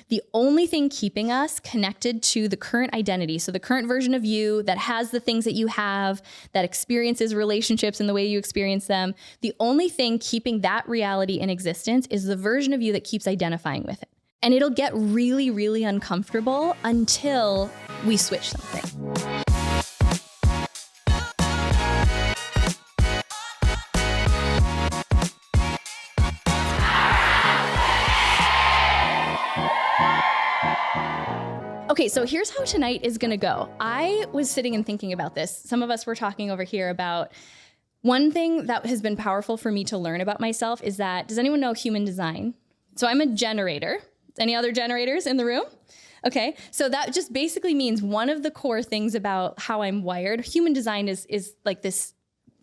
The only thing keeping us connected to the current identity, so the current version of you that has the things that you have, that experiences relationships in the way you experience them, the only thing keeping that reality in existence is the version of you that keeps identifying with it. And it'll get really, really uncomfortable until we switch something. Okay, so here's how tonight is gonna go. I was sitting and thinking about this. Some of us were talking over here about one thing that has been powerful for me to learn about myself is that, does anyone know human design? So I'm a generator. Any other generators in the room? Okay, so that just basically means one of the core things about how I'm wired, human design is like this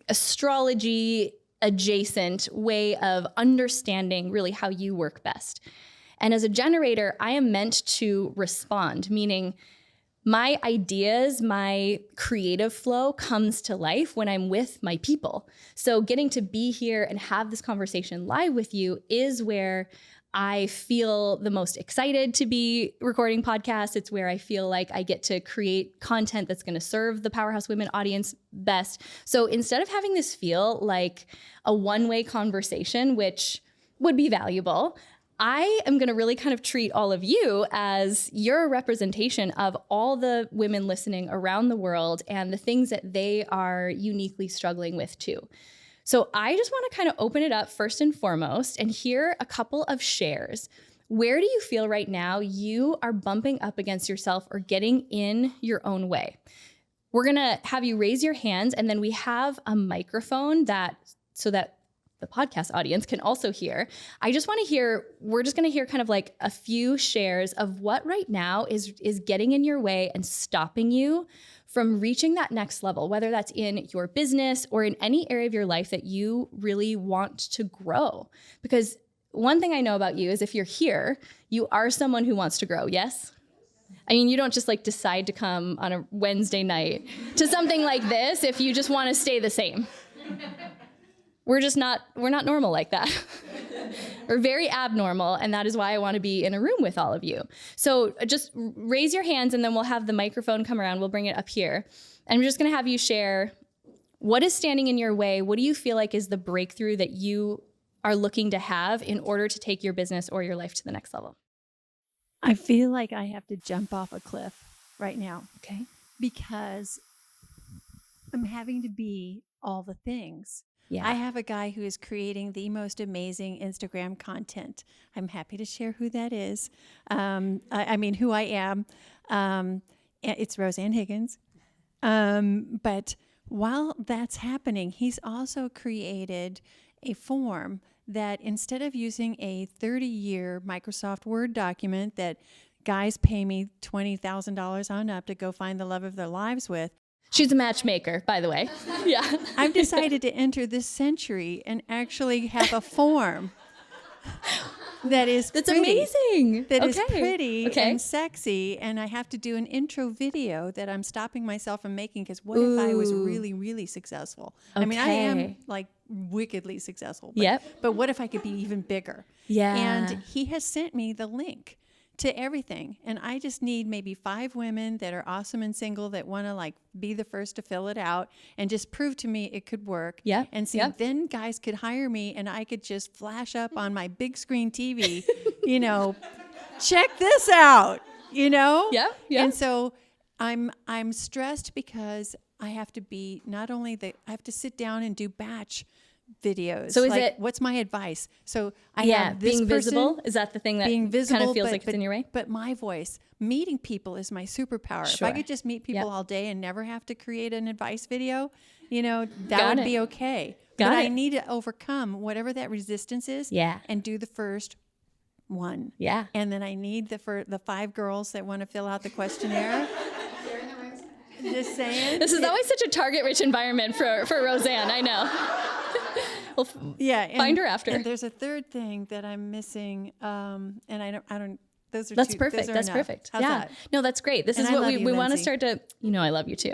astrology adjacent way of understanding really how you work best. And as a generator, I am meant to respond, meaning my ideas, my creative flow comes to life when I'm with my people. So getting to be here and have this conversation live with you is where I feel the most excited to be recording podcasts. It's where I feel like I get to create content that's going to serve the Powerhouse Women audience best. So instead of having this feel like a one-way conversation, which would be valuable, I am going to really kind of treat all of you as you're a representation of all the women listening around the world and the things that they are uniquely struggling with too. So I just want to kind of open it up first and foremost and hear a couple of shares. Where do you feel right now you are bumping up against yourself or getting in your own way? We're going to have you raise your hands, and then we have a microphone so that the podcast audience can also hear. I just want to hear, we're just going to hear kind of like a few shares of what right now is getting in your way and stopping you from reaching that next level, whether that's in your business or in any area of your life that you really want to grow. Because one thing I know about you is if you're here, you are someone who wants to grow, yes? I mean, you don't just like decide to come on a Wednesday night to something like this if you just want to stay the same. We're not normal like that. We're very abnormal, and that is why I want to be in a room with all of you. So just raise your hands, and then we'll have the microphone come around. We'll bring it up here. And I'm just going to have you share what is standing in your way. What do you feel like is the breakthrough that you are looking to have in order to take your business or your life to the next level? I feel like I have to jump off a cliff right now. Okay. Because I'm having to be all the things. Yeah. I have a guy who is creating the most amazing Instagram content. I'm happy to share who that is. Who I am. It's Roseanne Higgins. But while that's happening, he's also created a form that instead of using a 30-year Microsoft Word document that guys pay me $20,000 on up to go find the love of their lives with, she's a matchmaker, by the way. Yeah. I've decided to enter this century and actually have a form that's amazing. That is pretty and sexy, and I have to do an intro video that I'm stopping myself from making because what if I was really, really successful? Okay. I mean, I am like wickedly successful, but what if I could be even bigger? Yeah. And he has sent me the link to everything. And I just need maybe 5 women that are awesome and single that want to like be the first to fill it out and just prove to me it could work. Yeah. And see, then guys could hire me and I could just flash up on my big screen TV, check this out, Yeah. Yeah. And so I'm stressed because I have to be I have to sit down and do batch videos. So what's my advice? So I have this being person, visible. Is that the thing that being visible, kind of feels like it's in your way? But my voice, meeting people is my superpower. Sure. If I could just meet people all day and never have to create an advice video, that would be okay. But I need to overcome whatever that resistance is and do the first one. Yeah. And then I need the 5 girls that want to fill out the questionnaire. Just saying. This is always such a target-rich environment for Roseanne. I know. Well, find her after. And there's a third thing that I'm missing, and I don't. Those are that's two, perfect. those are That's enough. perfect. How's that? No, that's great. This And is I what love we you, want to Lindsay. start to. I love you too.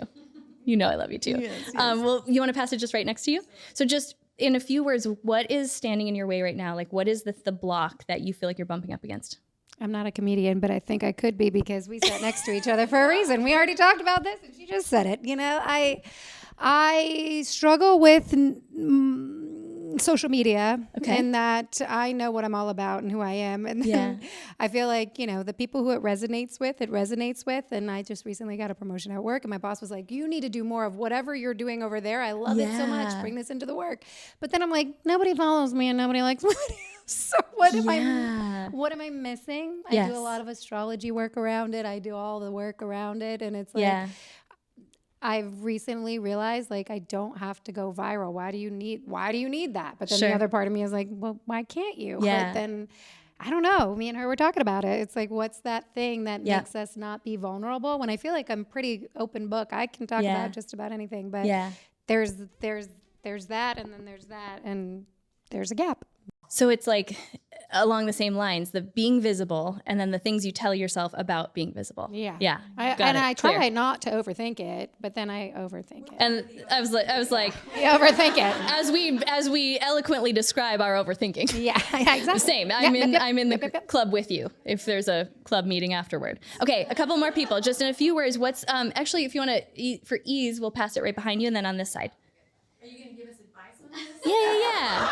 I love you too. Yes. Well, you want to pass it just right next to you. So just in a few words, what is standing in your way right now? Like, what is the block that you feel like you're bumping up against? I'm not a comedian, but I think I could be because we sat next to each other for a reason. We already talked about this, and she just said it. You know, I struggle with social media, in that I know what I'm all about and who I am, and then I feel like, you know, the people who it resonates with. And I just recently got a promotion at work, and my boss was like, "You need to do more of whatever you're doing over there. I love it so much. Bring this into the work." But then I'm like, nobody follows me and nobody likes what. So what am I missing? I do a lot of astrology work around it. I do all the work around it, and it's like. I've recently realized, like, I don't have to go viral. Why do you need that? But then the other part of me is like, well, why can't you? But then I don't know. Me and her were talking about it. It's like, what's that thing that makes us not be vulnerable? When I feel like I'm pretty open book, I can talk about just about anything. But there's that, and then there's that, and there's a gap. So it's like along the same lines, the being visible and then the things you tell yourself about being visible. Yeah. I try not to overthink it, but then I overthink it. And I was like, you overthink it. As we eloquently describe our overthinking. Yeah, exactly. Same. I'm in the club with you if there's a club meeting afterward. Okay, a couple more people. Just in a few words, what's actually, if you want to, for ease, we'll pass it right behind you and then on this side. Are you going to give us advice on this? Yeah.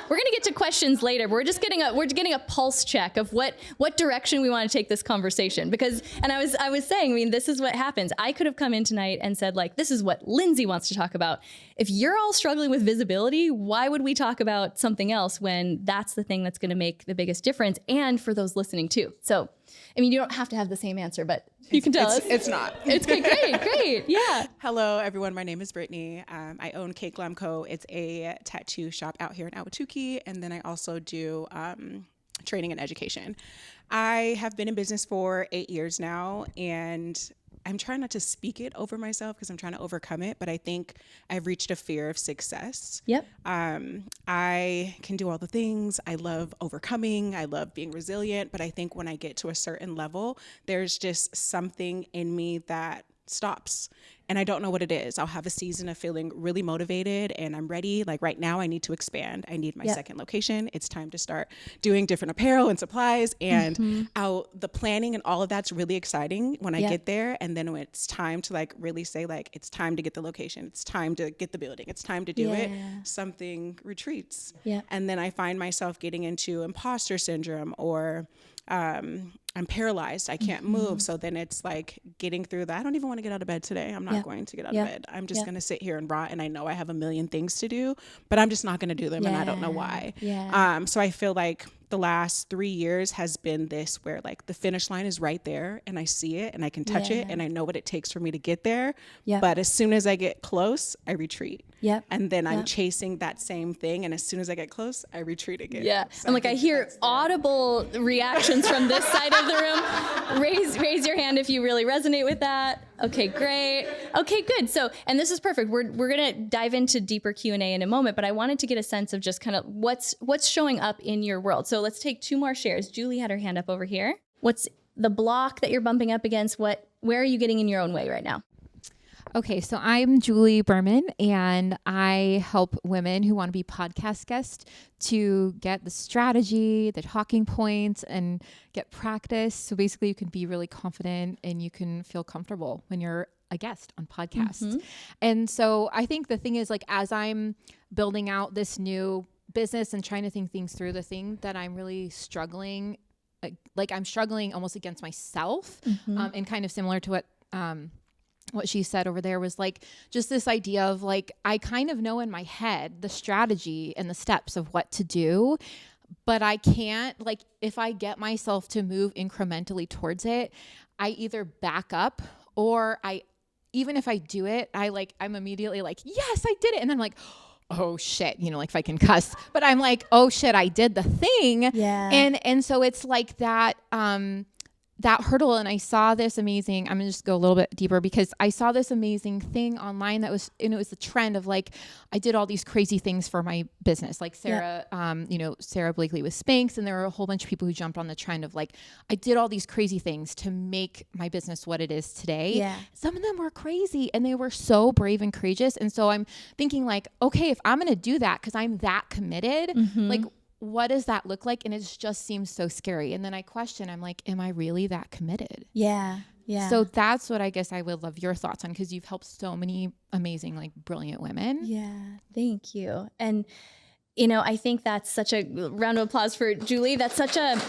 We're going to get to questions later. We're getting a pulse check of what direction we want to take this conversation, because, and I was saying, I mean, this is what happens. I could have come in tonight and said, like, this is what Lindsay wants to talk about. If you're all struggling with visibility, why would we talk about something else when that's the thing that's going to make the biggest difference, and for those listening too? So, I mean, you don't have to have the same answer, but you can tell us. It's not. It's great. Yeah. Hello, everyone. My name is Brittany. I own Cake Glam Co. It's a tattoo shop out here in Ahwatukee, and then I also do training and education. I have been in business for 8 years now, and I'm trying not to speak it over myself because I'm trying to overcome it, but I think I've reached a fear of success. Yep. I can do all the things. I love overcoming. I love being resilient, but I think when I get to a certain level, there's just something in me that stops, and I don't know what it is. I'll have a season of feeling really motivated and I'm ready. Like right now I need to expand. I need my second location. It's time to start doing different apparel and supplies, and the planning and all of that's really exciting when I get there. And then when it's time to like really say like, it's time to get the location, it's time to get the building, it's time to do it, something retreats. And then I find myself getting into imposter syndrome, or I'm paralyzed. I can't move. So then it's like getting through that. I don't even want to get out of bed today. I'm not going to get out of bed. I'm just going to sit here and rot. And I know I have a million things to do, but I'm just not going to do them. And I don't know why. So I feel like the last 3 years has been this where like the finish line is right there and I see it and I can touch it and I know what it takes for me to get there. But as soon as I get close, I retreat. And then I'm chasing that same thing. And as soon as I get close, I retreat again. So and like I hear audible reactions from this side of the room. Raise your hand if you really resonate with that. Okay, great. Okay, good. So, and this is perfect. We're going to dive into deeper Q&A in a moment, but I wanted to get a sense of just kind of what's showing up in your world. So let's take 2 more shares. Julie had her hand up over here. What's the block that you're bumping up against? Where are you getting in your own way right now? Okay, so I'm Julie Berman, and I help women who want to be podcast guests to get the strategy, the talking points, and get practice. So basically you can be really confident and you can feel comfortable when you're a guest on podcasts. And so I think the thing is, like, as I'm building out this new business and trying to think things through, the thing that I'm really struggling, like I'm struggling almost against myself, and kind of similar to what she said over there was like just this idea of like, I kind of know in my head the strategy and the steps of what to do, but I can't, like, if I get myself to move incrementally towards it, I either back up, or even if I do it, I'm immediately like, yes, I did it. And then I'm like, oh shit, like if I can cuss, but I'm like, oh shit, I did the thing. And so it's like that, that hurdle. And I saw this amazing, I'm gonna just go a little bit deeper, because I saw this amazing thing online that was, and it was the trend of like, I did all these crazy things for my business, like Sarah, Sarah Blakely with Spanx. And there were a whole bunch of people who jumped on the trend of like, I did all these crazy things to make my business what it is today. Some of them were crazy and they were so brave and courageous. And so I'm thinking like, okay, if I'm going to do that, cause I'm that committed, like, what does that look like? And it just seems so scary. And then I question, I'm like, am I really that committed? Yeah. Yeah. So that's what I guess I would love your thoughts on, because you've helped so many amazing, like brilliant women. Yeah. Thank you. And, I think that's such a round of applause for Julie. That's such an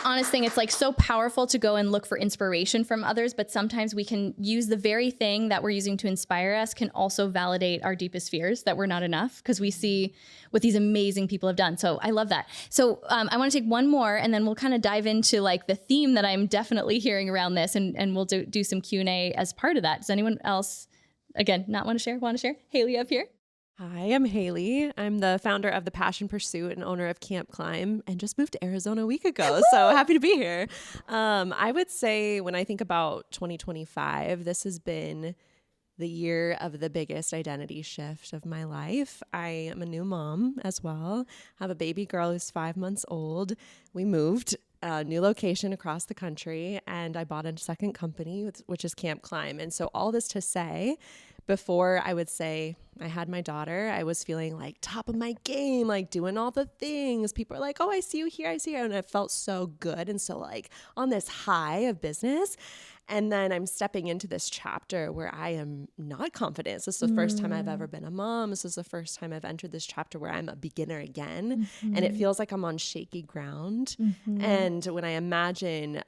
honest thing. It's like so powerful to go and look for inspiration from others, but sometimes we can use the very thing that we're using to inspire us can also validate our deepest fears that we're not enough, because we see what these amazing people have done. So I love that. So I want to take one more, and then we'll kind of dive into like the theme that I'm definitely hearing around this, and we'll do some Q&A as part of that. Does anyone else, again, not want to share? Want to share? Haley up here. Hi, I'm Haley. I'm the founder of The Passion Pursuit and owner of Camp Climb, and just moved to Arizona a week ago. So happy to be here. I would say when I think about 2025, this has been the year of the biggest identity shift of my life. I am a new mom as well. I have a baby girl who's 5 months old. We moved a new location across the country, and I bought a second company, which is Camp Climb. And so all this to say, before I would say I had my daughter, I was feeling like top of my game, like doing all the things. People are like, oh, I see you here, I see you. And it felt so good. And so like on this high of business. And then I'm stepping into this chapter where I am not confident. This is the first time I've ever been a mom. This is the first time I've entered this chapter where I'm a beginner again. And it feels like I'm on shaky ground. And when I imagine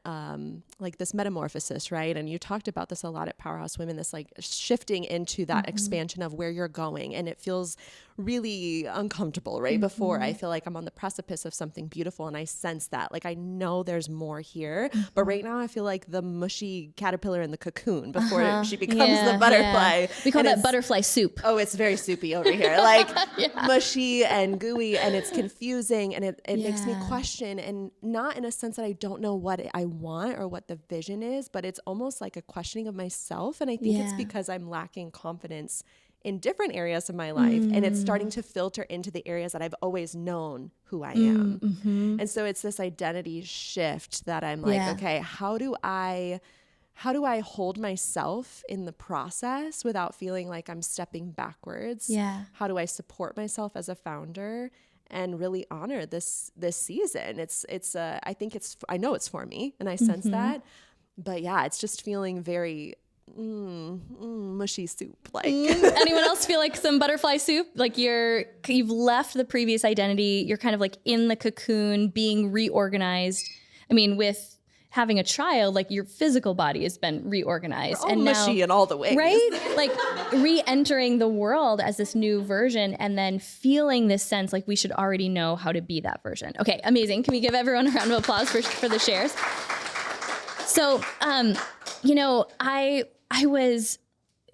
like this metamorphosis, right? And you talked about this a lot at Powerhouse Women, this like shifting into that expansion of where you're going. And it feels really uncomfortable, right? Before I feel like I'm on the precipice of something beautiful, and I sense that, like, I know there's more here, but right now I feel like the mushy caterpillar in the cocoon before she becomes the butterfly. Yeah. We call that butterfly soup. Oh, it's very soupy over here, like mushy and gooey, and it's confusing, and it makes me question, and not in a sense that I don't know what I want or what the vision is, but it's almost like a questioning of myself. And I think it's because I'm lacking confidence in different areas of my life, and it's starting to filter into the areas that I've always known who I am. And so it's this identity shift that I'm like, okay, how do I hold myself in the process without feeling like I'm stepping backwards? How do I support myself as a founder and really honor this season? I know it's for me, and I sense that, but yeah, it's just feeling very mushy soup. Like anyone else feel like some butterfly soup? Like you've left the previous identity, you're kind of like in the cocoon, being reorganized. I mean, with having a child, like your physical body has been reorganized. We're all and mushy in all the ways. Right? Like re-entering the world as this new version, and then feeling this sense like we should already know how to be that version. Okay, amazing. Can we give everyone a round of applause for the shares? So, I was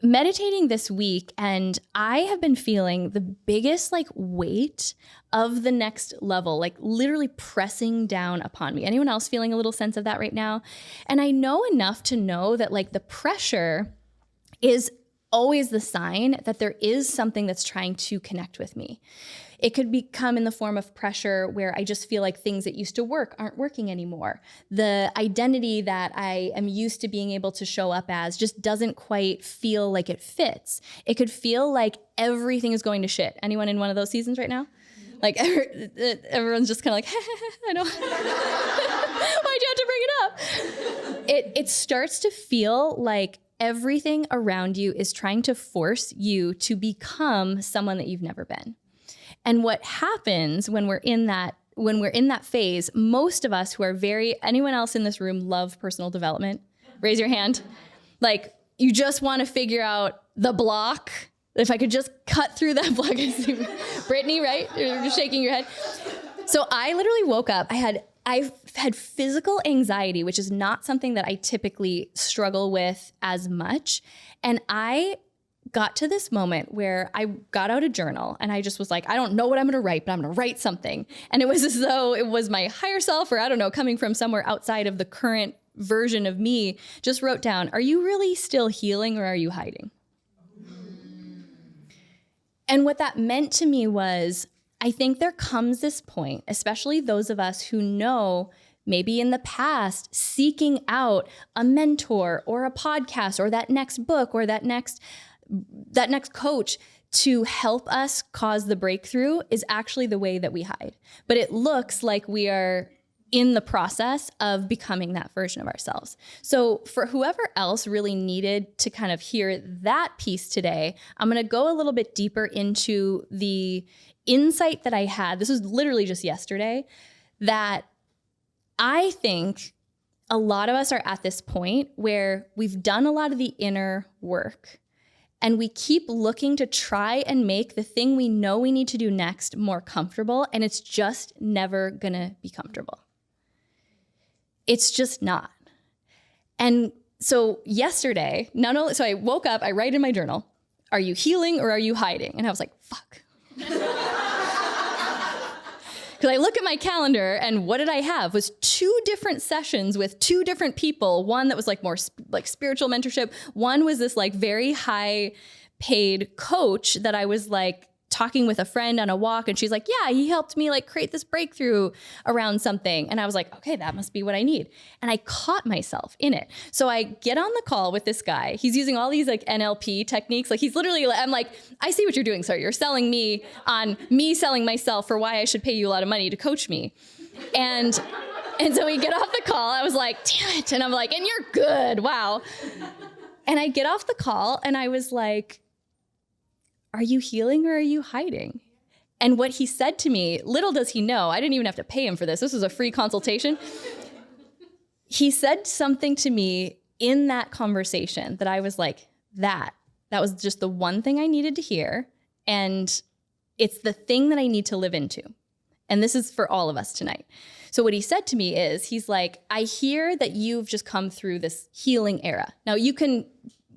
meditating this week, and I have been feeling the biggest like weight of the next level, like literally pressing down upon me. Anyone else feeling a little sense of that right now? And I know enough to know that like the pressure is always the sign that there is something that's trying to connect with me. It could become in the form of pressure where I just feel like things that used to work aren't working anymore. The identity that I am used to being able to show up as just doesn't quite feel like it fits. It could feel like everything is going to shit. Anyone in one of those seasons right now? Like everyone's just kind of like, I know. Why'd you have to bring it up? It starts to feel like everything around you is trying to force you to become someone that you've never been. And what happens when we're in that phase, most of us who are anyone else in this room love personal development? Raise your hand. Like you just want to figure out the block. If I could just cut through that block. I see Brittany, right? You're shaking your head. So I literally woke up. I've had physical anxiety, which is not something that I typically struggle with as much. And I got to this moment where I got out a journal, and I just was like, I don't know what I'm going to write, but I'm going to write something. And it was as though it was my higher self, or I don't know, coming from somewhere outside of the current version of me, just wrote down, are you really still healing, or are you hiding? And what that meant to me was, I think there comes this point, especially those of us who know maybe in the past seeking out a mentor or a podcast or that next book or that next coach to help us cause the breakthrough is actually the way that we hide. But it looks like we are in the process of becoming that version of ourselves. So for whoever else really needed to kind of hear that piece today, I'm going to go a little bit deeper into the insight that I had. This was literally just yesterday, that I think a lot of us are at this point where we've done a lot of the inner work and we keep looking to try and make the thing we know we need to do next more comfortable, and it's just never gonna be comfortable. It's just not. And so yesterday, so I woke up, I write in my journal, are you healing or are you hiding? And I was like, fuck. Because I look at my calendar and what did I have was 2 different sessions with 2 different people. One that was like more like spiritual mentorship. One was this like very high paid coach that I was like talking with a friend on a walk, and she's like, yeah, he helped me like create this breakthrough around something. And I was like, okay, that must be what I need. And I caught myself in it. So I get on the call with this guy. He's using all these like NLP techniques. Like he's literally, I'm like, I see what you're doing, sir. You're selling me on me selling myself for why I should pay you a lot of money to coach me. And so we get off the call. I was like, damn it. And I'm like, and you're good. Wow. And I get off the call and I was like, are you healing or are you hiding? And what he said to me, little does he know, I didn't even have to pay him for this. This was a free consultation. He said something to me in that conversation that I was like, that was just the one thing I needed to hear. And it's the thing that I need to live into. And this is for all of us tonight. So what he said to me is, he's like, I hear that you've just come through this healing era. Now you can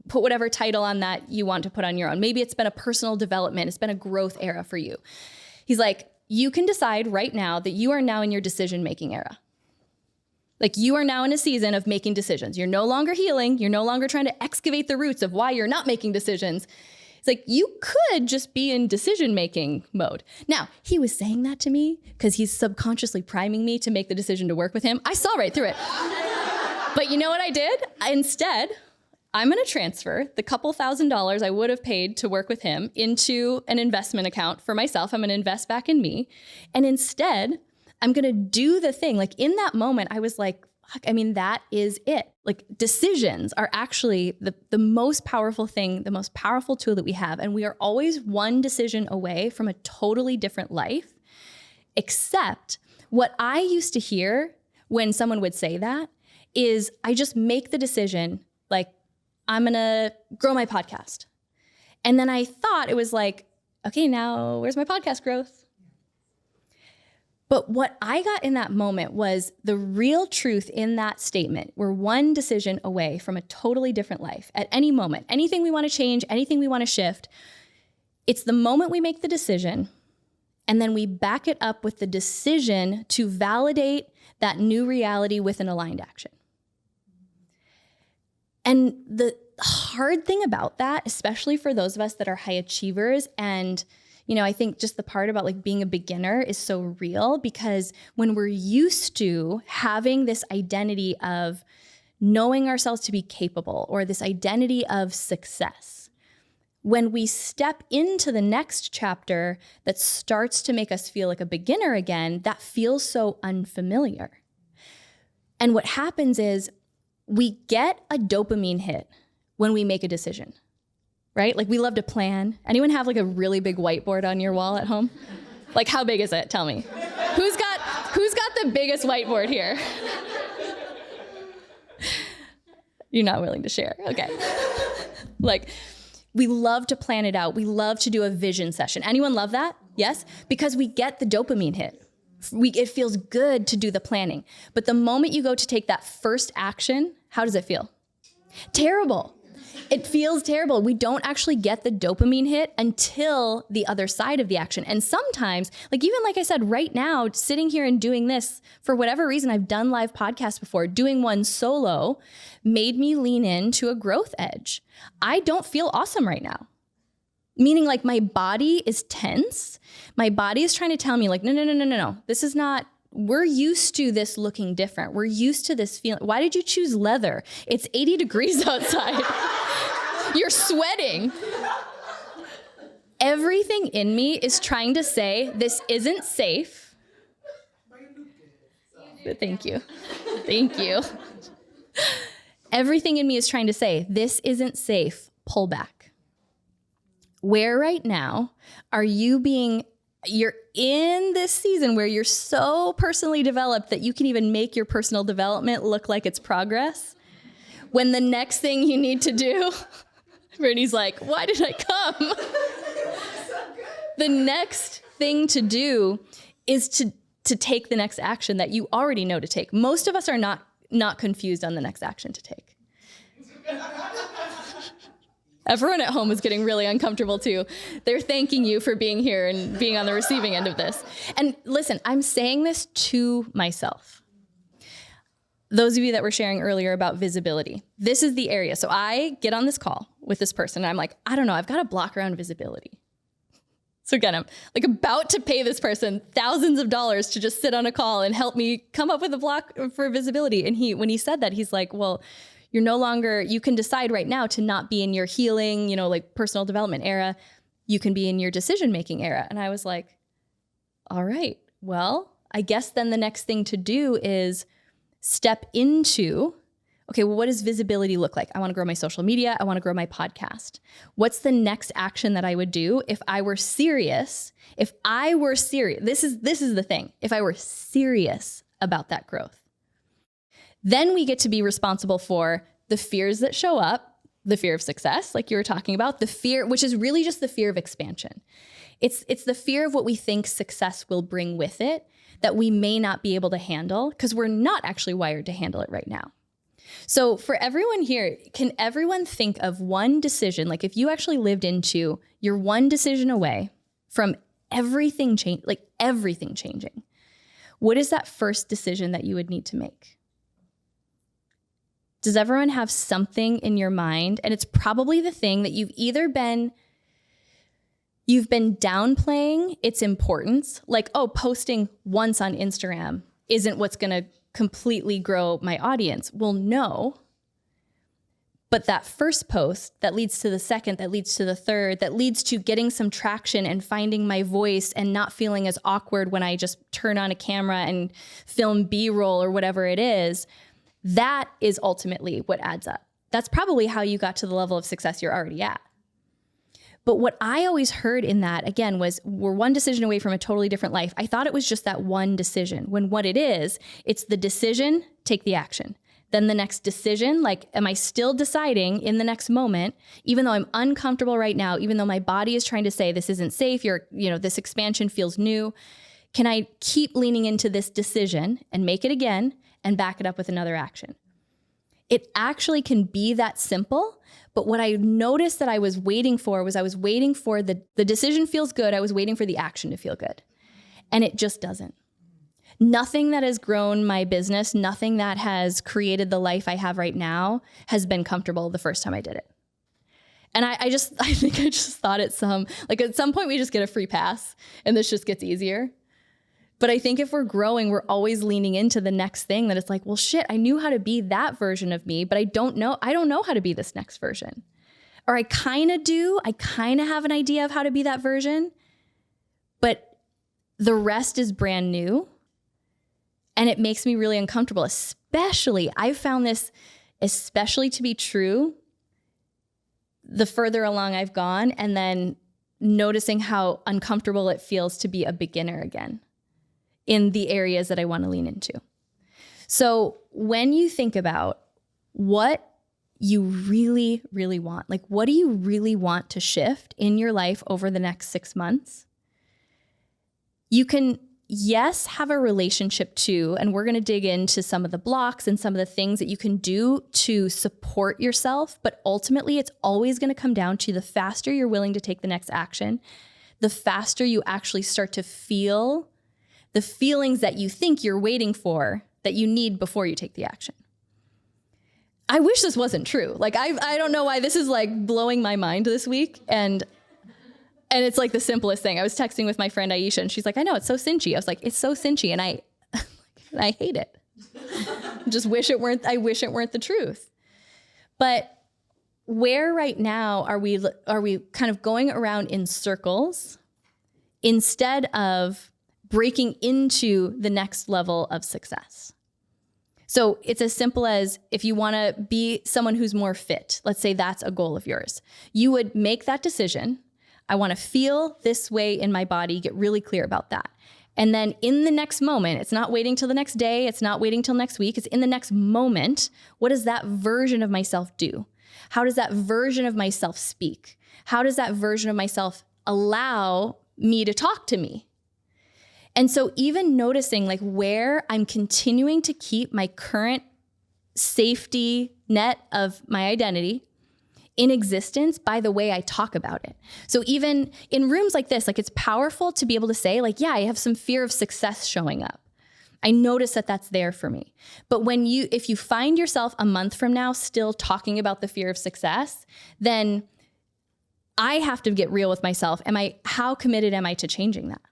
put whatever title on that you want to put on your own. Maybe it's been a personal development. It's been a growth era for you. He's like, you can decide right now that you are now in your decision-making era. Like you are now in a season of making decisions. You're no longer healing. You're no longer trying to excavate the roots of why you're not making decisions. It's like, you could just be in decision-making mode. Now, he was saying that to me because he's subconsciously priming me to make the decision to work with him. I saw right through it. But you know what I did? Instead, I'm going to transfer the couple $1,000s I would have paid to work with him into an investment account for myself. I'm going to invest back in me. And instead, I'm going to do the thing. Like in that moment, I was like, fuck, I mean, that is it. Like decisions are actually the most powerful thing, the most powerful tool that we have. And we are always one decision away from a totally different life. Except what I used to hear when someone would say that is, I just make the decision, like, I'm going to grow my podcast. And then I thought it was like, okay, now where's my podcast growth? But what I got in that moment was the real truth in that statement. We're one decision away from a totally different life at any moment. Anything we want to change, anything we want to shift, it's the moment we make the decision, and then we back it up with the decision to validate that new reality with an aligned action. And the hard thing about that, especially for those of us that are high achievers, and I think just the part about like being a beginner is so real, because when we're used to having this identity of knowing ourselves to be capable, or this identity of success, when we step into the next chapter that starts to make us feel like a beginner again, that feels so unfamiliar. And what happens is, we get a dopamine hit when we make a decision, right? Like we love to plan. Anyone have like a really big whiteboard on your wall at home? Like how big is it? Tell me. Who's got the biggest whiteboard here? You're not willing to share. Okay. Like we love to plan it out. We love to do a vision session. Anyone love that? Yes? Because we get the dopamine hit. It feels good to do the planning. But the moment you go to take that first action, how does it feel? Terrible. It feels terrible. We don't actually get the dopamine hit until the other side of the action. And sometimes, like even like I said, right now, sitting here and doing this, for whatever reason, I've done live podcasts before, doing one solo made me lean into a growth edge. I don't feel awesome right now. Meaning like my body is tense. My body is trying to tell me like, no. This is not, we're used to this looking different. We're used to this feeling. Why did you choose leather? It's 80 degrees outside. You're sweating. Everything in me is trying to say, this isn't safe. Thank you. Thank you. Everything in me is trying to say, this isn't safe. Pull back. Where right now are you you're in this season where you're so personally developed that you can even make your personal development look like it's progress? When the next thing you need to do, Brittany's like, why did I come? The next thing to do is to take the next action that you already know to take. Most of us are not confused on the next action to take. Everyone at home is getting really uncomfortable too. They're thanking you for being here and being on the receiving end of this. And listen, I'm saying this to myself. Those of you that were sharing earlier about visibility, this is the area. So I get on this call with this person and I'm like, I don't know, I've got a block around visibility. So again, I'm like about to pay this person thousands of dollars to just sit on a call and help me come up with a block for visibility. And when he said that, he's like, well, you're no longer, you can decide right now to not be in your healing, like personal development era. You can be in your decision-making era. And I was like, all right, well, I guess then the next thing to do is step into, okay, well, what does visibility look like? I want to grow my social media. I want to grow my podcast. What's the next action that I would do if I were serious? This is the thing. If I were serious about that growth. Then we get to be responsible for the fears that show up, the fear of success, like you were talking about, the fear, which is really just the fear of expansion. It's the fear of what we think success will bring with it that we may not be able to handle because we're not actually wired to handle it right now. So for everyone here, can everyone think of one decision, like if you actually lived into you're one decision away from everything changing, what is that first decision that you would need to make? Does everyone have something in your mind? And it's probably the thing that you've been downplaying its importance, like, oh, posting once on Instagram isn't what's going to completely grow my audience. Well, no. But that first post that leads to the second, that leads to the third, that leads to getting some traction and finding my voice and not feeling as awkward when I just turn on a camera and film B-roll or whatever it is, that is ultimately what adds up. That's probably how you got to the level of success you're already at. But what I always heard in that, again, was we're one decision away from a totally different life. I thought it was just that one decision, when what it is, it's the decision, take the action. Then the next decision, like, am I still deciding in the next moment, even though I'm uncomfortable right now, even though my body is trying to say this isn't safe, this expansion feels new, can I keep leaning into this decision and make it again and back it up with another action? It actually can be that simple. But what I noticed that I was waiting for was the decision feels good. I was waiting for the action to feel good. And it just doesn't. Nothing that has grown my business, nothing that has created the life I have right now has been comfortable the first time I did it. And I think I just thought at some point we just get a free pass and this just gets easier. But I think if we're growing, we're always leaning into the next thing that it's like, well, shit, I knew how to be that version of me, but I don't know how to be this next version. Or I kind of do. I kind of have an idea of how to be that version, but the rest is brand new. And it makes me really uncomfortable, I've found this especially to be true the further along I've gone, and then noticing how uncomfortable it feels to be a beginner again in the areas that I want to lean into. So when you think about what you really, really want, like what do you really want to shift in your life over the next 6 months? You can, yes, have a relationship to, and we're going to dig into some of the blocks and some of the things that you can do to support yourself, but ultimately it's always going to come down to the faster you're willing to take the next action, the faster you actually start to feel the feelings that you think you're waiting for, that you need before you take the action. I wish this wasn't true. Like, I don't know why this is like blowing my mind this week. And it's like the simplest thing. I was texting with my friend Aisha and she's like, I know, it's so cinchy. I was like, it's so cinchy. And I hate it. I wish it weren't the truth. But where right now are we kind of going around in circles instead of breaking into the next level of success? So it's as simple as if you want to be someone who's more fit, let's say that's a goal of yours. You would make that decision. I want to feel this way in my body, get really clear about that. And then in the next moment, it's not waiting till the next day, it's not waiting till next week, it's in the next moment, what does that version of myself do? How does that version of myself speak? How does that version of myself allow me to talk to me? And so even noticing like where I'm continuing to keep my current safety net of my identity in existence by the way I talk about it. So even in rooms like this, like it's powerful to be able to say like, yeah, I have some fear of success showing up. I notice that that's there for me. But if you find yourself a month from now still talking about the fear of success, then I have to get real with myself. How committed am I to changing that?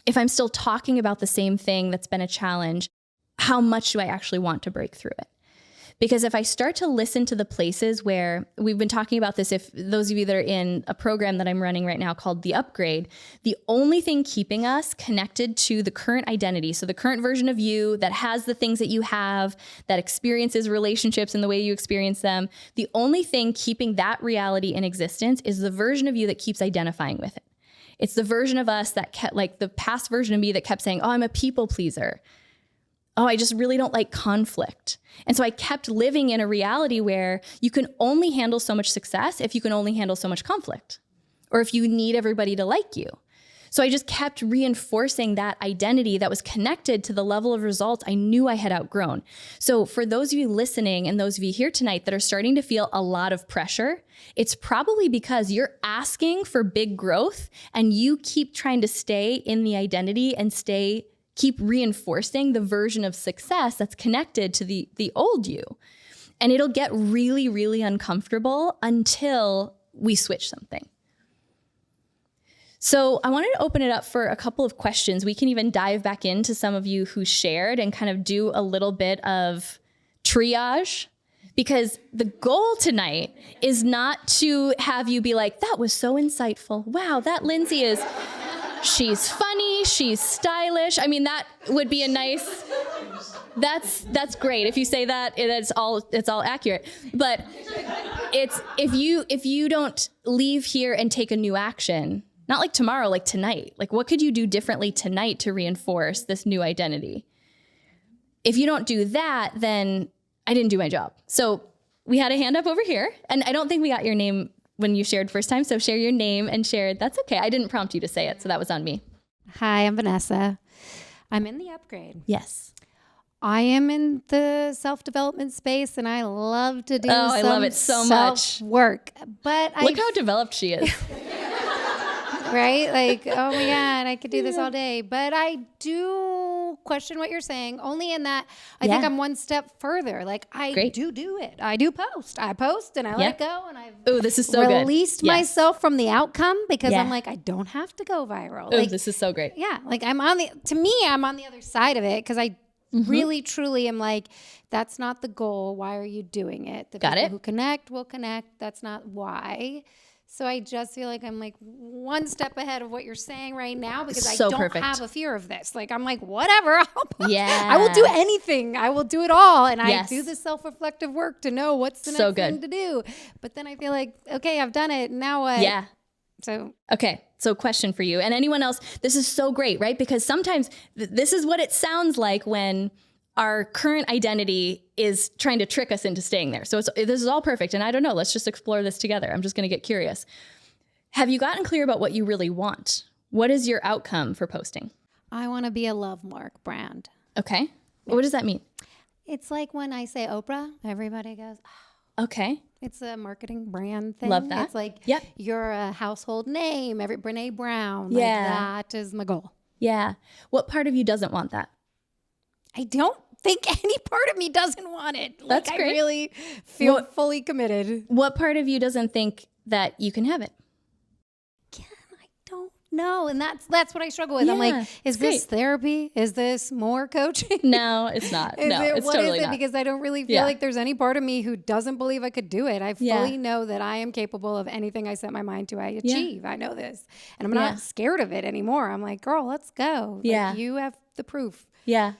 If I'm still talking about the same thing that's been a challenge, how much do I actually want to break through it? Because if I start to listen to the places where we've been talking about this, if those of you that are in a program that I'm running right now called The Upgrade, the only thing keeping us connected to the current identity, so the current version of you that has the things that you have, that experiences relationships in the way you experience them, the only thing keeping that reality in existence is the version of you that keeps identifying with it. It's the version of us that kept, like the past version of me that kept saying, oh, I'm a people pleaser. Oh, I just really don't like conflict. And so I kept living in a reality where you can only handle so much success if you can only handle so much conflict, or if you need everybody to like you. So I just kept reinforcing that identity that was connected to the level of results I knew I had outgrown. So for those of you listening and those of you here tonight that are starting to feel a lot of pressure, it's probably because you're asking for big growth and you keep trying to stay in the identity and keep reinforcing the version of success that's connected to the old you. And it'll get really, really uncomfortable until we switch something. So I wanted to open it up for a couple of questions. We can even dive back into some of you who shared and kind of do a little bit of triage, because the goal tonight is not to have you be like, that was so insightful. Wow, that Lindsay she's funny, she's stylish. I mean, that would be a nice, that's great. If you say that, it's all accurate. But it's, if you don't leave here and take a new action, not like tomorrow, like tonight, like what could you do differently tonight to reinforce this new identity? If you don't do that, then I didn't do my job. So we had a hand up over here, and I don't think we got your name when you shared first time. So share your name and share. That's okay. I didn't prompt you to say it, so that was on me. Hi, I'm Vanessa. I'm in the Upgrade. Yes. I am in the self-development space, and I love to do I love it so much. Work. But Look how developed she is. Right? Like, oh my God, I could do this all day. But I do question what you're saying, only in that I think I'm one step further. Like, I do it. I do post. I post and I let it go, and I've this is so released myself from the outcome, because I'm like, I don't have to go viral. Like, this is so great. Yeah. Like, I'm on the other side of it, because I really, truly am like, that's not the goal. Why are you doing it? The people who connect will connect. That's not why. So I just feel like I'm like one step ahead of what you're saying right now, because I don't have a fear of this. Like, I'm like, whatever. I will do anything. I will do it all. And I do the self-reflective work to know what's the next thing to do. But then I feel like, okay, I've done it. Now what? Yeah. So question for you and anyone else. This is so great, right? Because sometimes this is what it sounds like when our current identity is trying to trick us into staying there. So this is all perfect. And I don't know, let's just explore this together. I'm just going to get curious. Have you gotten clear about what you really want? What is your outcome for posting? I want to be a love mark brand. Okay. What does that mean? It's like when I say Oprah, everybody goes, oh. Okay. It's a marketing brand thing. Love that. It's like, you're a household name, Brene Brown. Like, that is my goal. Yeah. What part of you doesn't want that? I don't think any part of me doesn't want it. That's great. I really feel fully committed. What part of you doesn't think that you can have it? Again, I don't know. And that's what I struggle with. I'm Yeah, like, is it's this great. therapy? Is this more coaching? No, it's not. No, it's What totally is it? not. Because I don't really feel Yeah. like there's any part of me who doesn't believe I could do it. I Yeah. fully know that I am capable of anything I set my mind to. I Yeah. achieve. I know this. And I'm Yeah. not scared of it anymore. I'm like, girl, let's go. Like, Yeah. you have the proof. Yeah.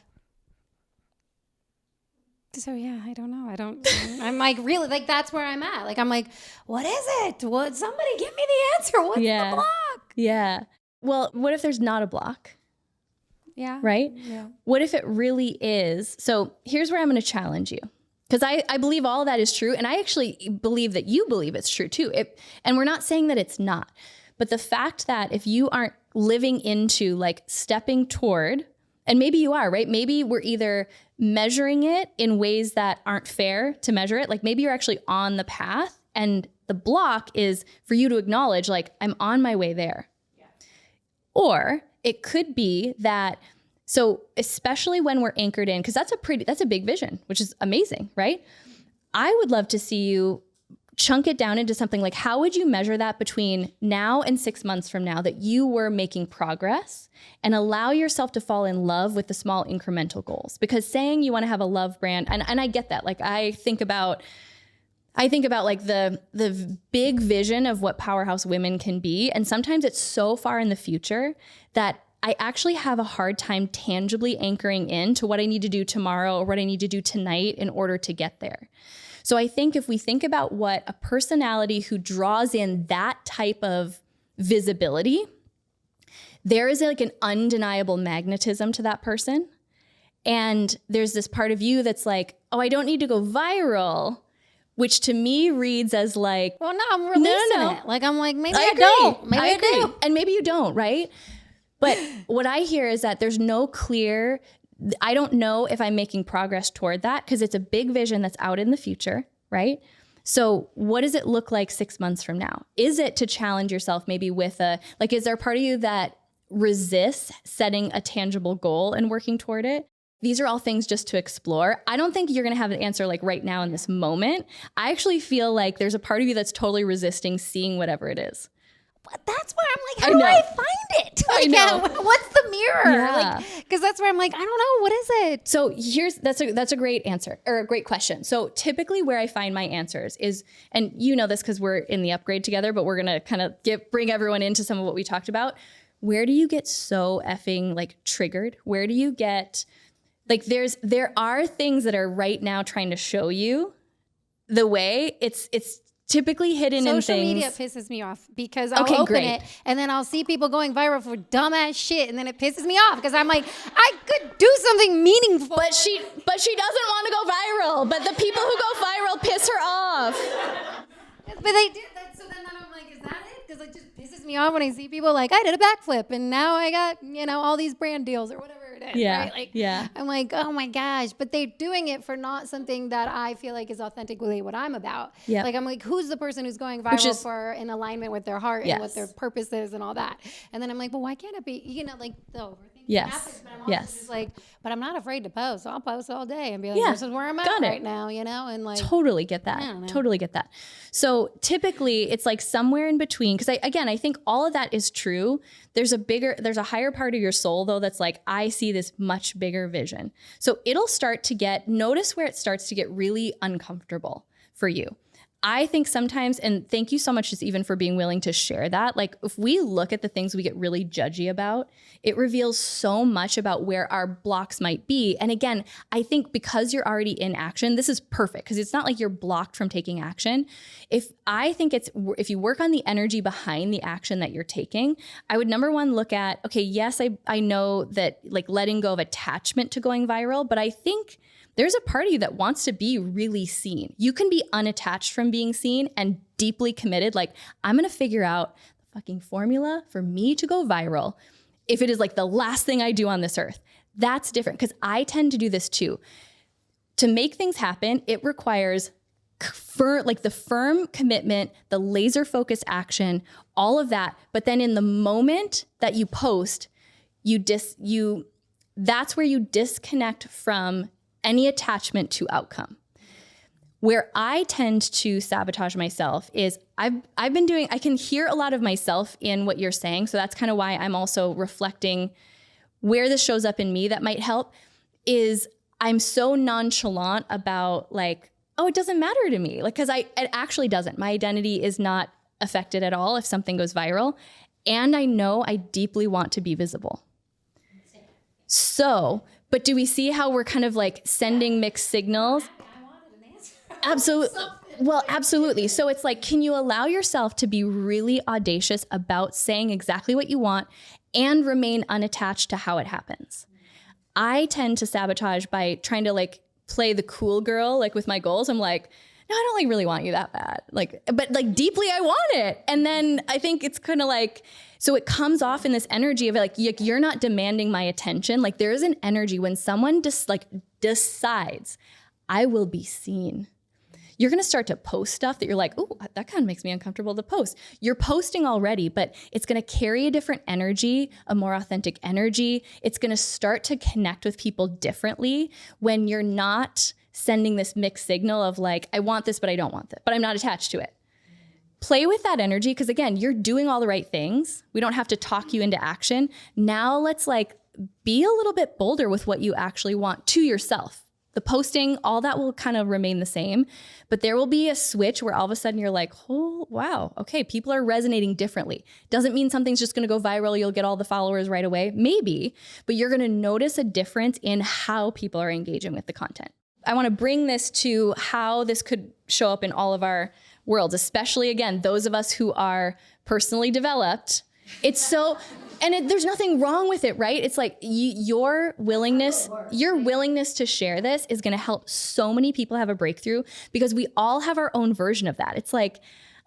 So yeah, I don't know. I'm like, really, like, that's where I'm at. Like, I'm like, what is it? What? Somebody give me the answer. What's Yeah. the block? Yeah. Well, what if there's not a block? Yeah. Right? Yeah. What if it really is? So here's where I'm going to challenge you. Because I believe all that is true. And I actually believe that you believe it's true too. And we're not saying that it's not. But the fact that if you aren't living into like stepping toward, and maybe you are, right? Maybe we're either measuring it in ways that aren't fair to measure it. Like maybe you're actually on the path and the block is for you to acknowledge, like, I'm on my way there. Yeah. Or it could be that, so especially when we're anchored in, because that's a big vision, which is amazing, right? I would love to see you chunk it down into something like, how would you measure that between now and 6 months from now that you were making progress, and allow yourself to fall in love with the small incremental goals? Because saying you want to have a love brand, and I get that. Like I think about like the big vision of what Powerhouse women can be. And sometimes it's so far in the future that I actually have a hard time tangibly anchoring in to what I need to do tomorrow or what I need to do tonight in order to get there. So I think if we think about what a personality who draws in that type of visibility, there is like an undeniable magnetism to that person. And there's this part of you that's like, oh, I don't need to go viral, which to me reads as like, Well, no, I'm releasing no. it. Like, I'm like, maybe I agree. don't. Maybe I agree. do. And maybe you don't, right? But what I hear is that there's no clear, I don't know if I'm making progress toward that because it's a big vision that's out in the future, right? So what does it look like 6 months from now? Is it to challenge yourself maybe with is there a part of you that resists setting a tangible goal and working toward it? These are all things just to explore. I don't think you're going to have an answer like right now in this moment. I actually feel like there's a part of you that's totally resisting seeing whatever it is. But that's where I'm like, I how do know. I find it? I know. What's the mirror? Yeah. Because that's where I'm like, I don't know. What is it? So that's a great answer, or a great question. So typically where I find my answers is, and you know this because we're in the upgrade together, but we're going to kind of bring everyone into some of what we talked about. Where do you get so effing like triggered? Where do you get like, there are things that are right now trying to show you the way. It's typically hidden in things. Social media pisses me off because I'll Okay, open great. it and then I'll see people going viral for dumbass shit, and then it pisses me off because I'm like, I could do something meaningful. But she doesn't want to go viral. But the people who go viral piss her off. But they did that, so then I'm like, is that it? Because it just pisses me off when I see people like, I did a backflip and now I got, all these brand deals or whatever it is. Yeah, Right? Like, yeah. I'm like, oh my gosh. But they're doing it for not something that I feel like is authentically what I'm about. Yep. Like, I'm like, who's the person who's going viral is- for in alignment with their heart Yes. and what their purpose is and all that? And then I'm like, well, why can't it be, like the overthinking Yes. happens, but I'm also Yes. just like, but I'm not afraid to post. So I'll post all day and be like, Yeah, this is where I'm at got it. right now, and like, Totally get that. I don't know. Totally get that. So typically it's like somewhere in between. Cause I think all of that is true. There's a higher part of your soul though, that's like, I see this much bigger vision. So it'll start to notice where it starts to get really uncomfortable for you. I think sometimes, and thank you so much just even for being willing to share that. Like if we look at the things we get really judgy about, it reveals so much about where our blocks might be. And again, I think because you're already in action, this is perfect because it's not like you're blocked from taking action. If you work on the energy behind the action that you're taking, I would number one look at, okay, yes, I know that like letting go of attachment to going viral, but I think there's a part of you that wants to be really seen. You can be unattached from being seen and deeply committed. Like, I'm going to figure out the fucking formula for me to go viral. If it is like the last thing I do on this earth, that's different because I tend to do this too. To make things happen, it requires the firm commitment, the laser focused action, all of that. But then in the moment that you post, that's where you disconnect from any attachment to outcome. Where I tend to sabotage myself is I've been doing, I can hear a lot of myself in what you're saying. So that's kind of why I'm also reflecting where this shows up in me that might help is I'm so nonchalant about like, oh, it doesn't matter to me. Like, cause it actually doesn't. My identity is not affected at all if something goes viral. And I know I deeply want to be visible. So, but do we see how we're kind of like sending mixed signals? I wanted an answer. Absolutely. Well, absolutely. So it's like, can you allow yourself to be really audacious about saying exactly what you want and remain unattached to how it happens? I tend to sabotage by trying to like play the cool girl, like with my goals. I'm like, no, I don't like really want you that bad. Like, but like deeply I want it. And then I think it's kind of like, so it comes off in this energy of like, you're not demanding my attention. Like there is an energy when someone just like decides I will be seen. You're going to start to post stuff that you're like, oh, that kind of makes me uncomfortable to post. You're posting already, but it's going to carry a different energy, a more authentic energy. It's going to start to connect with people differently when you're not sending this mixed signal of like, I want this, but I don't want this, but I'm not attached to it. Play with that energy because again, you're doing all the right things. We don't have to talk you into action. Now let's like be a little bit bolder with what you actually want to yourself. The posting, all that will kind of remain the same, but there will be a switch where all of a sudden you're like, oh, wow, okay, people are resonating differently. Doesn't mean something's just gonna go viral, you'll get all the followers right away, maybe, but you're gonna notice a difference in how people are engaging with the content. I wanna bring this to how this could show up in all of our worlds, especially again, those of us who are personally developed. It's so, and there's nothing wrong with it, right? It's like your willingness to share this is going to help so many people have a breakthrough because we all have our own version of that. It's like,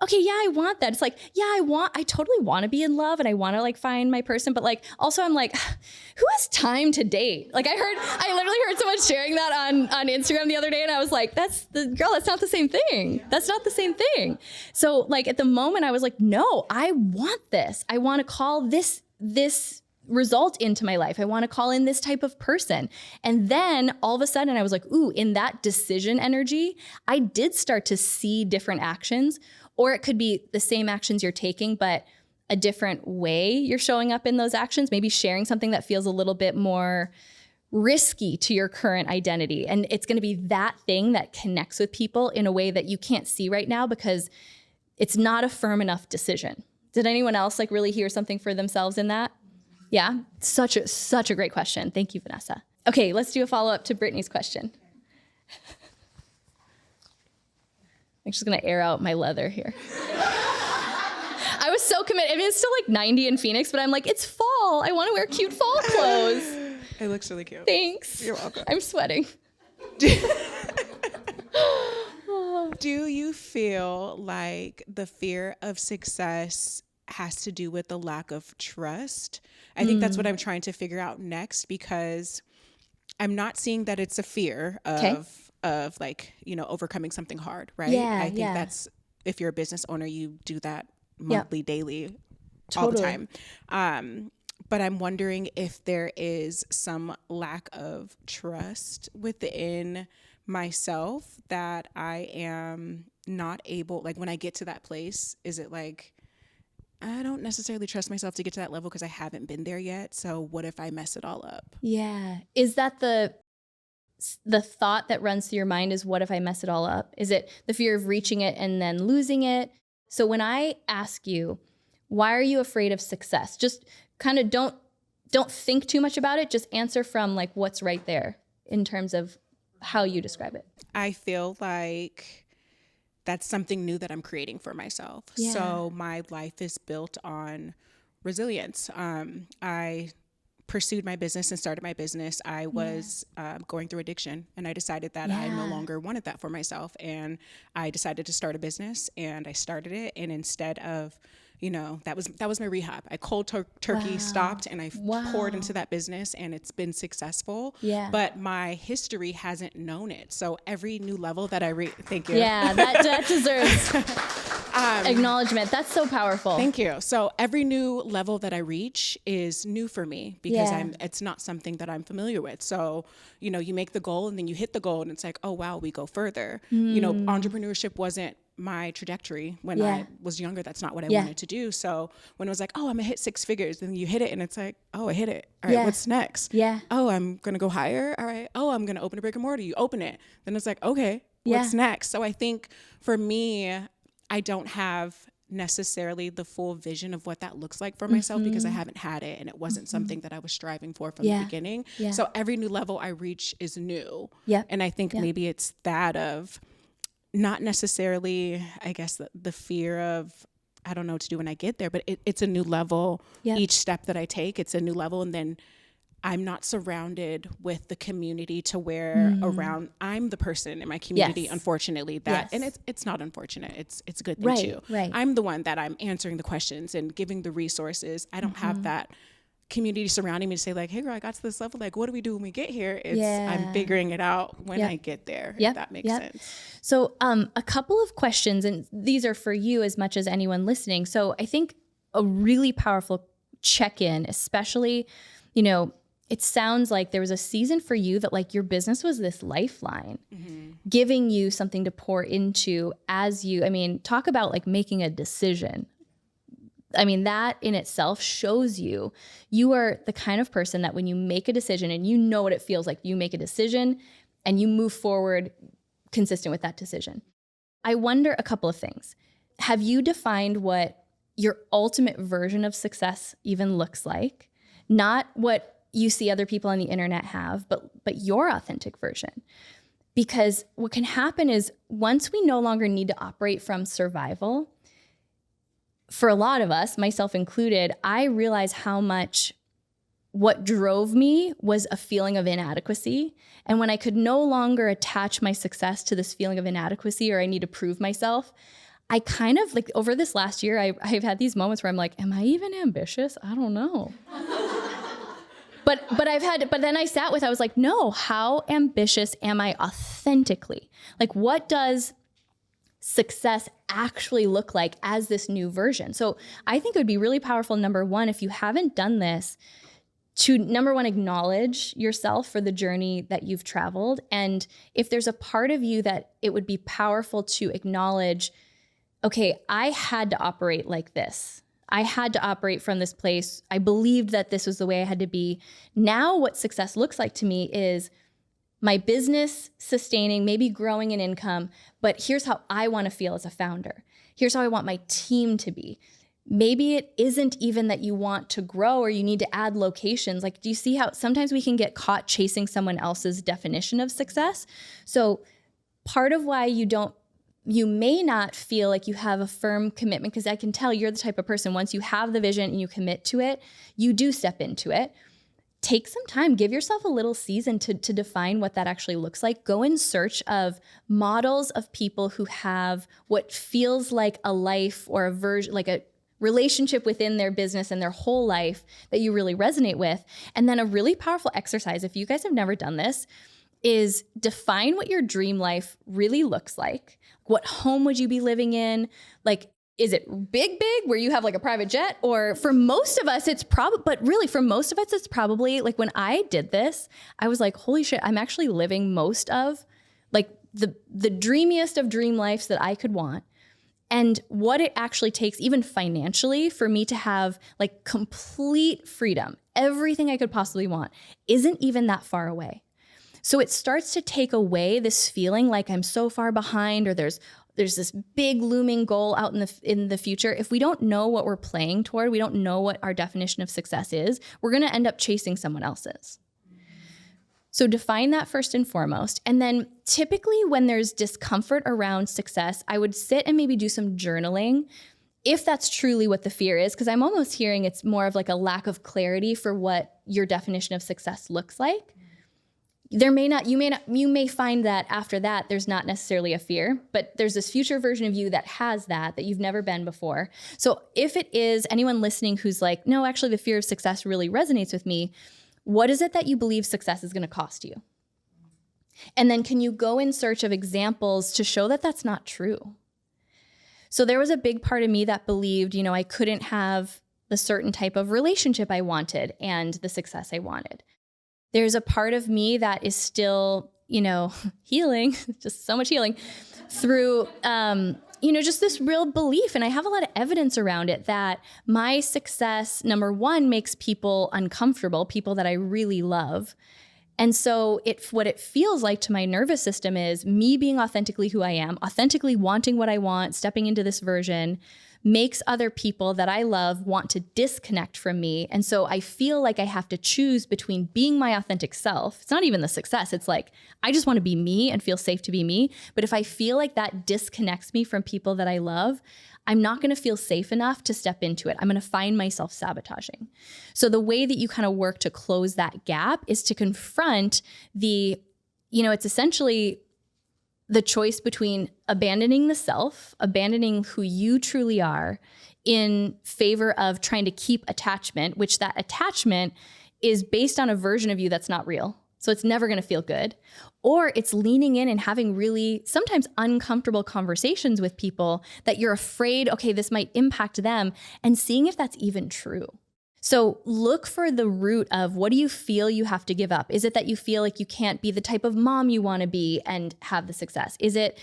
okay, yeah, I want that. It's like, yeah, I totally want to be in love and I want to like find my person. But like, also I'm like, who has time to date? Like I literally heard someone sharing that on Instagram the other day. And I was like, that's not the same thing. That's not the same thing. So like at the moment I was like, no, I want this. I want to call this result into my life. I want to call in this type of person. And then all of a sudden I was like, ooh, in that decision energy, I did start to see different actions. Or it could be the same actions you're taking, but a different way you're showing up in those actions, maybe sharing something that feels a little bit more risky to your current identity. And it's going to be that thing that connects with people in a way that you can't see right now because it's not a firm enough decision. Did anyone else like really hear something for themselves in that? Yeah, such a great question. Thank you, Vanessa. Okay, let's do a follow-up to Brittany's question. I'm just gonna air out my leather here. I was so committed. I mean, it's still like 90 in Phoenix, but I'm like, it's fall. I wanna wear cute fall clothes. It looks really cute. Thanks. You're welcome. I'm sweating. Do you feel like the fear of success has to do with the lack of trust? I think that's what I'm trying to figure out next because I'm not seeing that it's a fear of like, you know, overcoming something hard, right? Yeah, I think that's, if you're a business owner, you do that monthly, daily, totally. all the time. But I'm wondering if there is some lack of trust within myself that I am not able, like when I get to that place, is it like, I don't necessarily trust myself to get to that level because I haven't been there yet. So what if I mess it all up? Yeah. Is that the thought that runs through your mind is what if I mess it all up? Is it the fear of reaching it and then losing it? So when I ask you, why are you afraid of success? Just kind of don't think too much about it. Just answer from like what's right there in terms of how you describe it. I feel like that's something new that I'm creating for myself. Yeah. So my life is built on resilience. I pursued my business and started my business. I was going through addiction and I decided that I no longer wanted that for myself. And I decided to start a business and I started it. And instead of, you know, that was my rehab. I cold turkey stopped and I poured into that business and it's been successful. Yeah. But my history hasn't known it. So every new level that thank you. Yeah, that deserves. Acknowledgement. That's so powerful. Thank you. So every new level that I reach is new for me because it's not something that I'm familiar with. So, you know, you make the goal and then you hit the goal and it's like, oh, wow, we go further. You know, entrepreneurship wasn't my trajectory when I was younger. That's not what I wanted to do. So when it was like, oh, I'm gonna hit 6 figures, then you hit it and it's like, oh, I hit it. All right, what's next? Oh, I'm gonna go higher. All right. Oh, I'm gonna open a brick and mortar. You open it. Then it's like, okay, what's next? So I think for me, I don't have necessarily the full vision of what that looks like for myself because I haven't had it and it wasn't something that I was striving for from the beginning. So every new level I reach is new. And I think maybe it's that of not necessarily, I guess, the fear of, I don't know what to do when I get there, but it's a new level. Each step that I take, it's a new level. And then I'm not surrounded with the community to where around I'm the person in my community, unfortunately, that and it's not unfortunate. It's a good thing too. I'm the one that I'm answering the questions and giving the resources. I don't have that community surrounding me to say like, hey girl, I got to this level. Like, what do we do when we get here? I'm figuring it out when I get there, if that makes sense. So a couple of questions, and these are for you as much as anyone listening. So I think a really powerful check-in, especially, you know, it sounds like there was a season for you that like your business was this lifeline, giving you something to pour into as you, I mean, talk about like making a decision. I mean, that in itself shows you are the kind of person that when you make a decision and you know what it feels like, you make a decision and you move forward consistent with that decision. I wonder a couple of things. Have you defined what your ultimate version of success even looks like? Not what you see other people on the internet have, but your authentic version. Because what can happen is once we no longer need to operate from survival, for a lot of us, myself included, I realized how much what drove me was a feeling of inadequacy. And when I could no longer attach my success to this feeling of inadequacy or I need to prove myself, I kind of like over this last year, I've had these moments where I'm like, am I even ambitious? I don't know. But then I was like, no, how ambitious am I authentically? Like, what does success actually look like as this new version? So I think it would be really powerful, number one, if you haven't done this, to number one, acknowledge yourself for the journey that you've traveled. And if there's a part of you that it would be powerful to acknowledge, okay, I had to operate like this. I had to operate from this place. I believed that this was the way I had to be. Now what success looks like to me is my business sustaining, maybe growing in income, but here's how I want to feel as a founder. Here's how I want my team to be. Maybe it isn't even that you want to grow or you need to add locations. Like, do you see how sometimes we can get caught chasing someone else's definition of success? So part of why you may not feel like you have a firm commitment, because I can tell you're the type of person, once you have the vision and you commit to it, you do step into it. Take some time, give yourself a little season to define what that actually looks like. Go in search of models of people who have what feels like a life or a version, like a relationship within their business and their whole life that you really resonate with. And then a really powerful exercise, if you guys have never done this, is define what your dream life really looks like. What home would you be living in? Like, is it big where you have like a private jet? Or for most of us, it's probably like when I did this, I was like, holy shit, I'm actually living most of like the dreamiest of dream lives that I could want. And what it actually takes, even financially, for me to have like complete freedom, everything I could possibly want, isn't even that far away. So it starts to take away this feeling like I'm so far behind, or there's this big looming goal out in the future. If we don't know what we're playing toward, we don't know what our definition of success is, we're going to end up chasing someone else's. So define that first and foremost. And then typically when there's discomfort around success, I would sit and maybe do some journaling, if that's truly what the fear is, because I'm almost hearing it's more of like a lack of clarity for what your definition of success looks like. You may find that after that, there's not necessarily a fear, but there's this future version of you that has that you've never been before. So if it is anyone listening who's like, no, actually the fear of success really resonates with me, what is it that you believe success is going to cost you? And then can you go in search of examples to show that that's not true? So there was a big part of me that believed, I couldn't have the certain type of relationship I wanted and the success I wanted. There's a part of me that is still, healing, just so much healing through, just this real belief. And I have a lot of evidence around it that my success, number one, makes people uncomfortable, people that I really love. And so what it feels like to my nervous system is me being authentically who I am, authentically wanting what I want, stepping into this version, makes other people that I love want to disconnect from me. And so I feel like I have to choose between being my authentic self. It's not even the success. It's like, I just want to be me and feel safe to be me. But if I feel like that disconnects me from people that I love, I'm not going to feel safe enough to step into it. I'm going to find myself sabotaging. So the way that you kind of work to close that gap is to confront it's essentially the choice between abandoning the self, abandoning who you truly are in favor of trying to keep attachment, which that attachment is based on a version of you that's not real. So it's never going to feel good. Or it's leaning in and having really sometimes uncomfortable conversations with people that you're afraid, okay, this might impact them, and seeing if that's even true. So look for the root of what do you feel you have to give up? Is it that you feel like you can't be the type of mom you want to be and have the success? Is it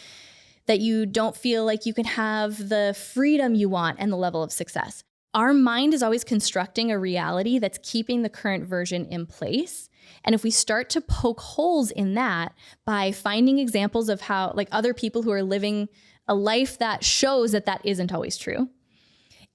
that you don't feel like you can have the freedom you want and the level of success? Our mind is always constructing a reality that's keeping the current version in place. And if we start to poke holes in that by finding examples of how, like, other people who are living a life that shows that that isn't always true,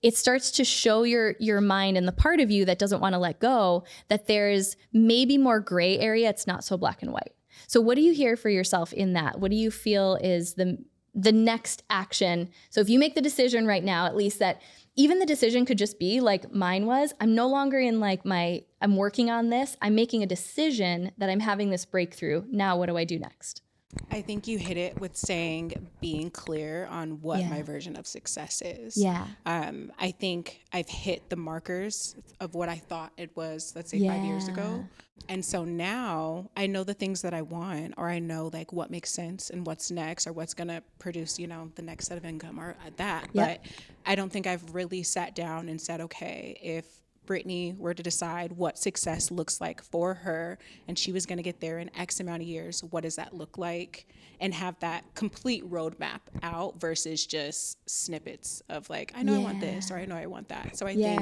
it starts to show your mind and the part of you that doesn't want to let go that there's maybe more gray area. It's not so black and white. So what do you hear for yourself in that? What do you feel is the next action? So if you make the decision right now, at least that even the decision could just be like mine was, I'm no longer in like I'm working on this. I'm making a decision that I'm having this breakthrough. Now what do I do next? I think you hit it with saying being clear on what my version of success is. Yeah. I think I've hit the markers of what I thought it was, let's say 5 years ago. And so now I know the things that I want, or I know like what makes sense and what's next, or what's going to produce, the next set of income or that. But I don't think I've really sat down and said, okay, if Brittany were to decide what success looks like for her and she was going to get there in X amount of years, what does that look like? And have that complete roadmap out versus just snippets of like, I know I want this, or I know I want that. So I think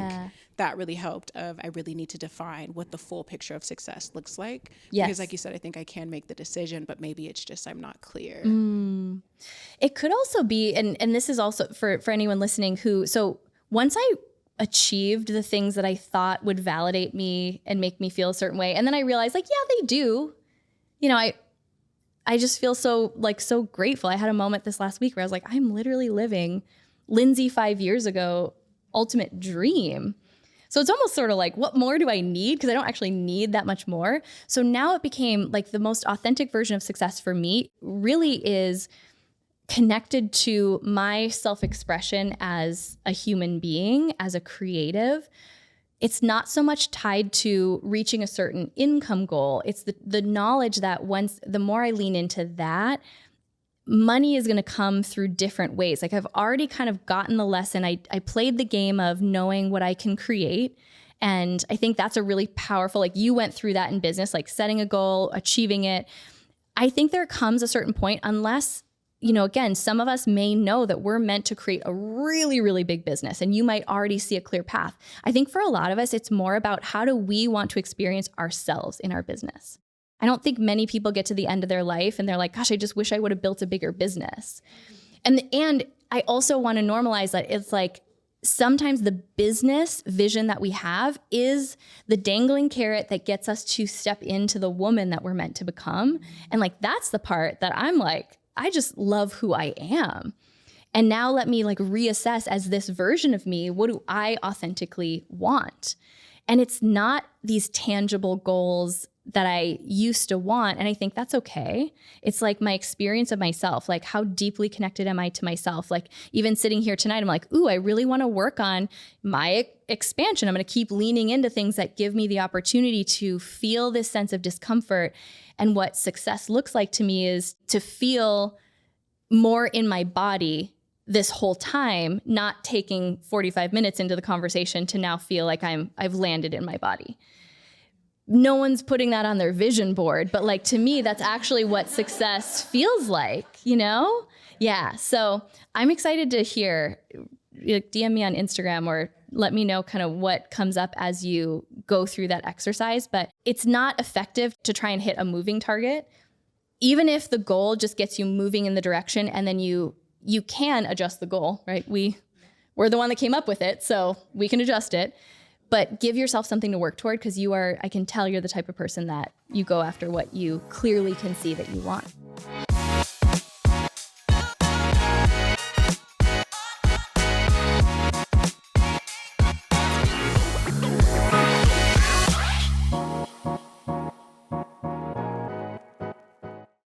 that really helped I really need to define what the full picture of success looks like. Yes. Because like you said, I think I can make the decision, but maybe it's just I'm not clear. It could also be, and this is also for anyone listening so once I achieved the things that I thought would validate me and make me feel a certain way, and then I realized like, yeah, they do. I just feel so grateful. I had a moment this last week where I was like, I'm literally living Lindsay 5 years ago, ultimate dream. So it's almost sort of like, what more do I need? Because I don't actually need that much more. So now it became like the most authentic version of success for me really is connected to my self-expression as a human being, as a creative. It's not so much tied to reaching a certain income goal. It's the knowledge that the more I lean into that, money is going to come through different ways. Like I've already kind of gotten the lesson. I played the game of knowing what I can create. And I think that's a really powerful, like you went through that in business, like setting a goal, achieving it. I think there comes a certain point, unless again, some of us may know that we're meant to create a really, really big business, and you might already see a clear path. I think for a lot of us, it's more about how do we want to experience ourselves in our business. I don't think many people get to the end of their life and they're like, gosh, I just wish I would have built a bigger business. And I also want to normalize that it's like sometimes the business vision that we have is the dangling carrot that gets us to step into the woman that we're meant to become. And like, that's the part that I'm like, I just love who I am. And now let me like reassess as this version of me, what do I authentically want? And it's not these tangible goals that I used to want. And I think that's okay. It's like my experience of myself, like how deeply connected am I to myself? Like even sitting here tonight, I'm like, ooh, I really want to work on my expansion. I'm going to keep leaning into things that give me the opportunity to feel this sense of discomfort. And what success looks like to me is to feel more in my body this whole time, not taking 45 minutes into the conversation to now feel like I've landed in my body. No one's putting that on their vision board, but like to me, that's actually what success feels like, you know? Yeah. So I'm excited to hear, DM me on Instagram or let me know kind of what comes up as you go through that exercise. But it's not effective to try and hit a moving target. Even if the goal just gets you moving in the direction, and then you can adjust the goal, right? We're the one that came up with it, so we can adjust it. But give yourself something to work toward, because I can tell you're the type of person that you go after what you clearly can see that you want.